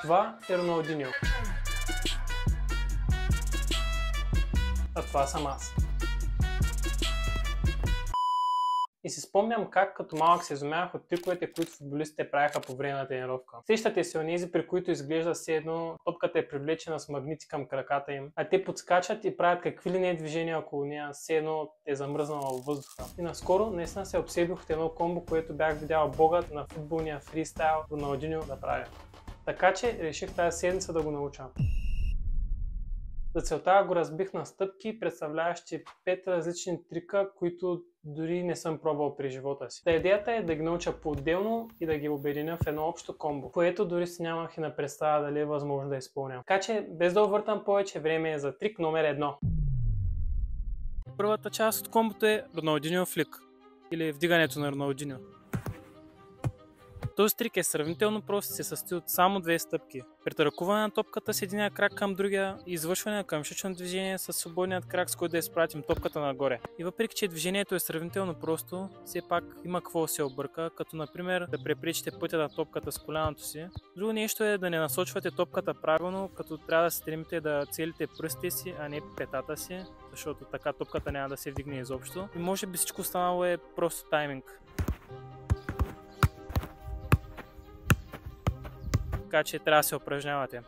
Това е Роналдиньо. А това съм аз. И си спомням как като малък се изумявах от триковете, които футболистите правяха по време на тренировка. Сещате се онези, при които изглежда все едно топката е привлечена с магнити към краката им, а те подскачат и правят какви ли не движения около нея, все едно е замръзнала във въздуха. И наскоро наистина се обсебих от едно комбо, което бях видял богът на футболния фристайл Роналдиньо да прави. Така че реших тази седмица да го науча. За целта го разбих на стъпки, представляващи 5 различни трика, които дори не съм пробвал при живота си. Та идеята е да ги науча по-отделно и да ги обединя в едно общо комбо, което дори си нямах и на представа дали е възможно да изпълня. Така че, без да увъртам повече, време е за трик номер 1. Първата част от комбото е Роналдиньо флик, или вдигането на Роналдиньо. Този трик е сравнително прост и се състои от само 2 стъпки. Претъркуване на топката с единия крак към другия и извършване на къмшично движение с свободният крак, с който да изпратим топката нагоре. И въпреки, че движението е сравнително просто, все пак има какво се обърка, като например да препречите пътя на топката с коляното си. Друго нещо е да не насочвате топката правилно, като трябва да се стремите да целите пръстите си, а не петата си, защото така топката няма да се вдигне изобщо. И може би всичко останало е просто тайминг. Така че трябва да се упражнявате.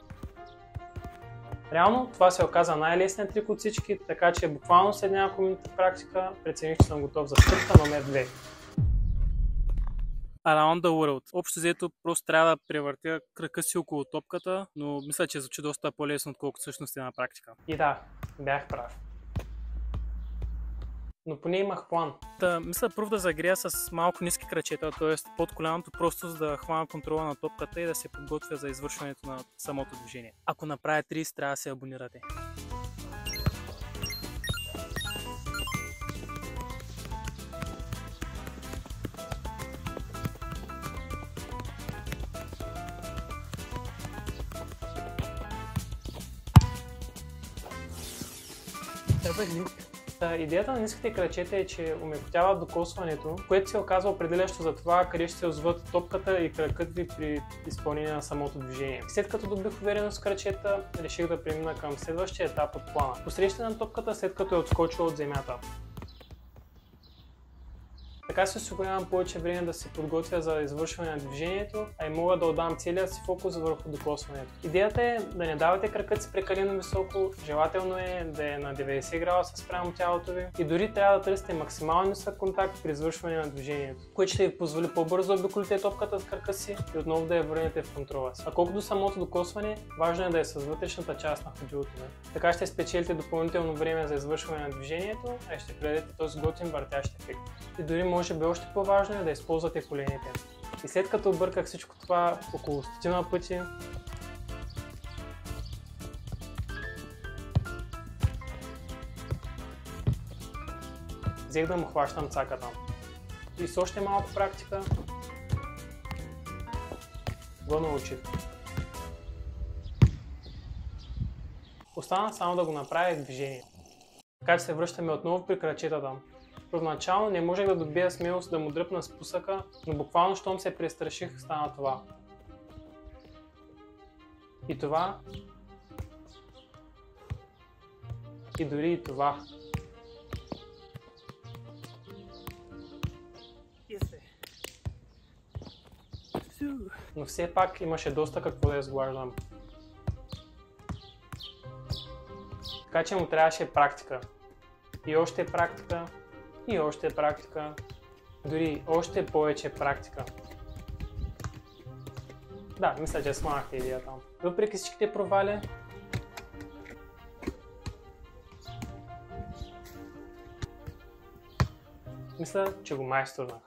Реално това се оказа най-лесният трик от всички, така че буквално след няколко минути практика прецених, че съм готов за стъпка номер 2. Around the World. Общо взето просто трябва да превъртя крака си около топката, но мисля, че звучи доста по-лесно, отколкото всъщност е на практика. И да, бях прав. Но поне имах план. Мисля първо да загрея с малко ниски крачета, т.е. под коляното, просто за да хвана контрола на топката и да се подготвя за извършването на самото движение. Ако направя 30, трябва да се абонирате. Идеята на ниските крачета е, че омекотяват докосването, което се оказва определящо за това къде ще се озват топката и кракът ви при изпълнение на самото движение. След като добих увереност в крачета, реших да премина към следващия етап от плана. Посрещане на топката след като е отскочила от земята. Така се осигурявам повече време да се подготвя за извършване на движението, а и мога да отдам целия си фокус върху докосването. Идеята е да не давате кракът си прекалено високо, желателно е да е на 90 градуса спрямо тялото ви и дори трябва да търсите максимално нисък контакт при извършване на движението, което ще ви позволи по-бързо да обиколите топката с крака си и отново да я върнете в контрола си. А колкото до самото докосване, важно е да е с вътрешната част на ходилото ви. Така ще спечелите допълнително време за извършване на движението, а ще придадете този готин въртящ ефект. И дори може би още по-важно е да използвате коленете. И след като обърках всичко това около 100 пъти, взех да му хващам цаката. И с още малко практика го научих. Остана само да го направя движение. Така че се връщаме отново при крачетата. Първоначално не можех да добия смелост да му дръпна спусъка, но буквално щом се престраших, стана това. И това. И дори и това. Но все пак имаше доста какво да изглаждам. Така че му трябваше практика. И още практика. И още практика, дори още повече практика. Да, мисля, че смахте идеята. Въпреки всичките провали, мисля, че го майсторнах.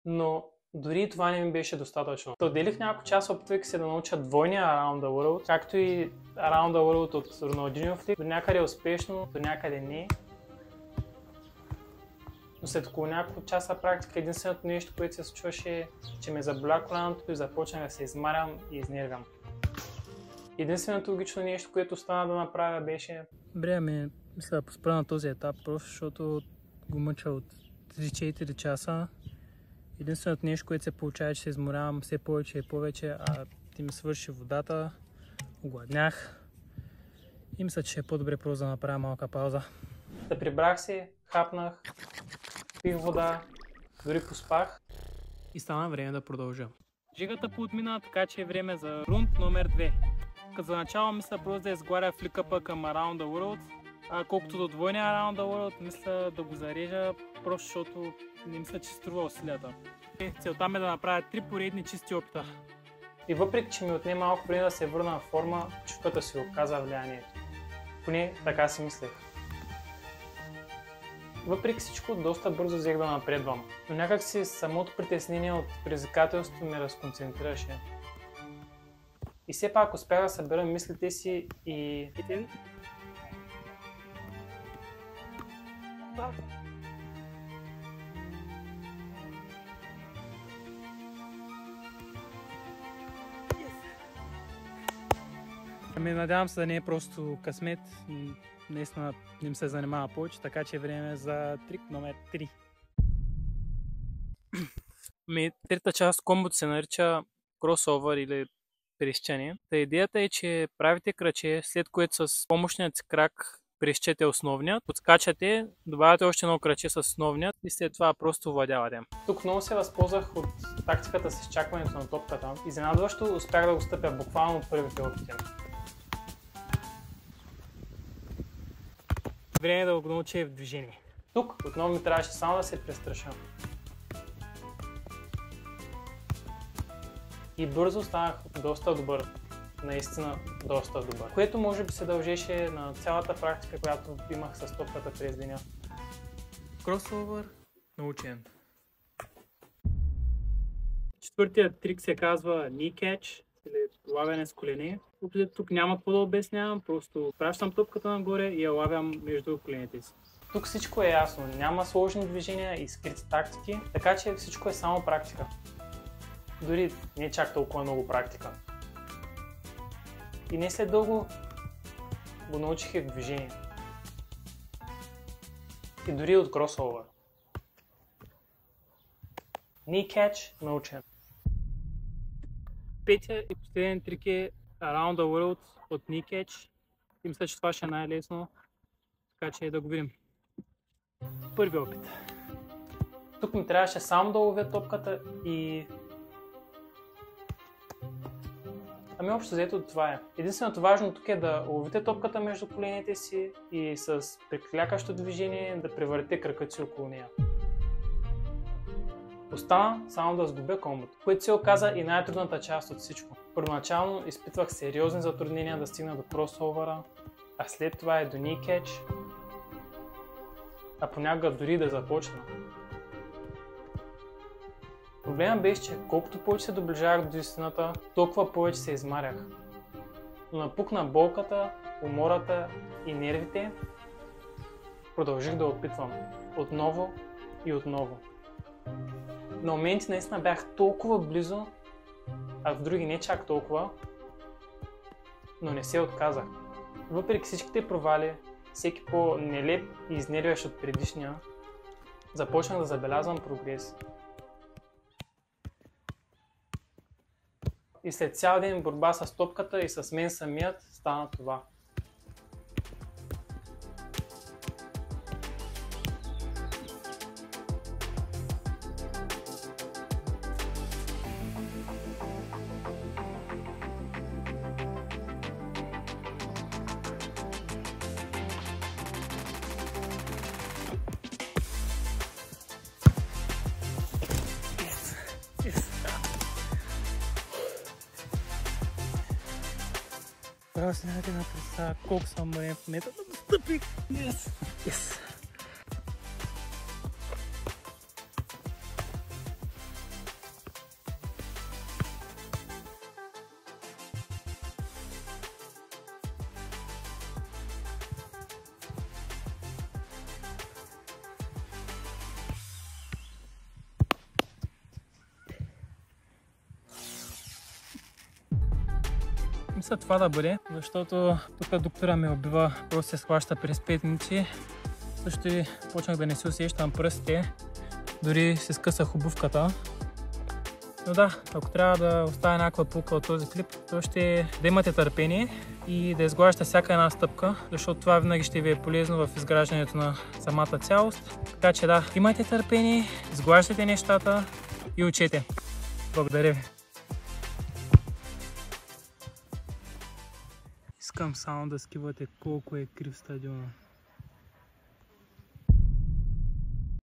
Но дори това не ми беше достатъчно. Отделих няколко часа, опитвайки се да науча двойния Around the World, както и Around the World от Роналдиньо флик. До някъде успешно, до някъде не. Но след около няколко часа практика, единственото нещо, което се случваше, че ме заболя коляното и започнах да се измарям и изнервям. Единственото логично нещо, което остана да направя, беше... мисля да поспра на този етап, просто защото го мъча от 3-4 часа Единственото нещо, което се получава, е, че се изморявам все повече и повече, а ти ми свърши водата, огладнях и мисля, че е по-добре просто да направя малка пауза. Да прибрах се, хапнах, пих вода, дори поспах и стана време да продължа. Жигата поотмина, така че е време за рунд номер 2. Като за начало мисля просто да изгоря фликъпа към Around the World, а колкото до двойния Around the World, мисля да го зарежа, просто защото не мисля, че струва усилията. Целта ми е да направя 3 поредни чисти опита. И въпреки, че ми отне малко време да се върна в форма, чувката си оказа влиянието. Поне така си мислех. Въпреки всичко, доста бързо взех да напредвам, но някак си самото притеснение от предизвикателството ме разконцентрираше. И все пак успях да събера мислите си и... Надявам се да не е просто късмет, наистина не им се занимава повече, така че е време за трик номер 3. Трета част от комбото се нарича кросовър или пресчане. Идеята е, че правите краче, след което с помощният си крак пресчете основният, подскачате, добавяте още едно краче с основният и след това просто владявате. Тук много се възползвах от тактиката с изчакването на топката. Изненадващо успях да го стъпя буквално от първите опити. Време е да го науча в движение. Тук отново ми трябваше само да се престраша. И бързо станах доста добър. Наистина доста добър. Което може би се дължеше на цялата практика, която имах с топката през деня. Кросовър научен. Четвъртият трик се казва knee catch, или лавяне с колене. Тук няма какво да обяснявам, просто пращам топката нагоре и я лавям между коленете си. Тук всичко е ясно, няма сложни движения и скрити тактики, така че всичко е само практика. Дори не чак толкова много практика. И не след дълго го научих и в движение. И дори от кросовър. Knee catch научен. Петия и последен трик е Around the World от knee catch. И мисля, че това ще е най-лесно. Така че да го видим. Първи опит. Тук ми трябваше само да ловя топката и... Ами общо взето това е. Единственото важно тук е да ловите топката между коленете си и с приклякащо движение да превъртите кракът си около нея. Остана само да сгубя комбото, което се оказа и най-трудната част от всичко. Първоначално изпитвах сериозни затруднения да стигна до кросовъра, а след това е до knee catch, а понякога дори да започна. Проблемът беше, че колкото повече се доближавах до истината, толкова повече се измарях. Но напукна болката, умората и нервите, продължих да опитвам отново и отново. На моменти наистина бях толкова близо, а в други не чак толкова, но не се отказах. Въпреки всичките провали, всеки по-нелеп и изнервящ от предишния, започнах да забелязвам прогрес. И след цял ден борба с топката и с мен самият стана това. Трябва си нямате на представа колко съм мъден в момента да настъпих. Yes! Мисля това да бъде, защото тук доктора ме убива, просто се схваща през 5 минути. Също и почнах да не се усещам пръстите Дори се скъсах обувката. Но да, ако трябва да оставя някаква пулка от този клип, то ще е да имате търпение и да изглаждате всяка една стъпка, защото това винаги ще ви е полезно в изграждането на самата цялост. Така че да, имайте търпение, изглаждайте нещата и учете. Благодаря ви! Искам само да скивате колко е крив стадиона.